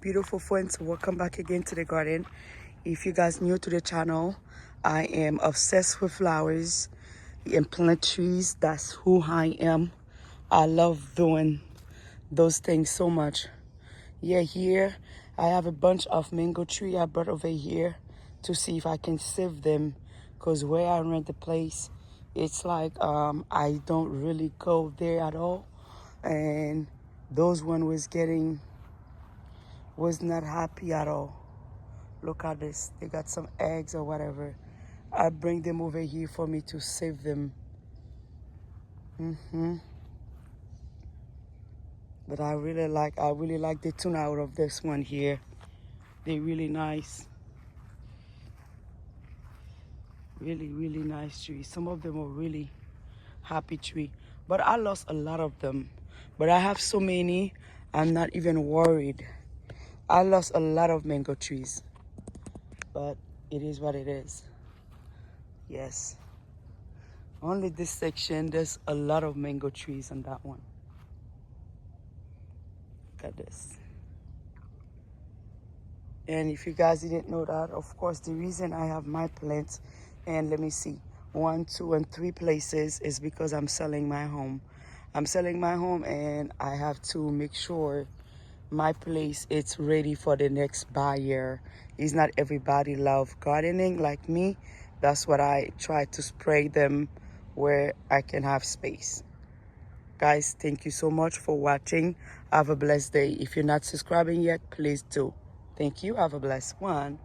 Beautiful friends, welcome back again to the garden. If you guys new to the channel, I am obsessed with flowers and plant trees. That's who I am. I love doing those things so much. Yeah, here I have a bunch of mango tree I brought over here to see if I can save them, because where I rent the place, it's like I don't really go there at all, and those one was not happy at all. Look at this, they got some eggs or whatever. I bring them over here for me to save them. But I really like the tune out of this one here. They're really nice. Really nice trees. Some of them are really happy tree, but I lost a lot of them. But I have so many, I'm not even worried. I lost a lot of mango trees, but it is what it is. Yes, only this section, there's a lot of mango trees on that one. Look at this. And if you guys didn't know that, of course, the reason I have my plants, and let me see, 1, 2, and 3 places is because I'm selling my home. I'm selling my home, and I have to make sure my place it's ready for the next buyer. It's not everybody love gardening like me. That's what I try to spray them where I can have space. Guys, thank you so much for watching. Have a blessed day. If you're not subscribing yet, please do. Thank you. Have a blessed one.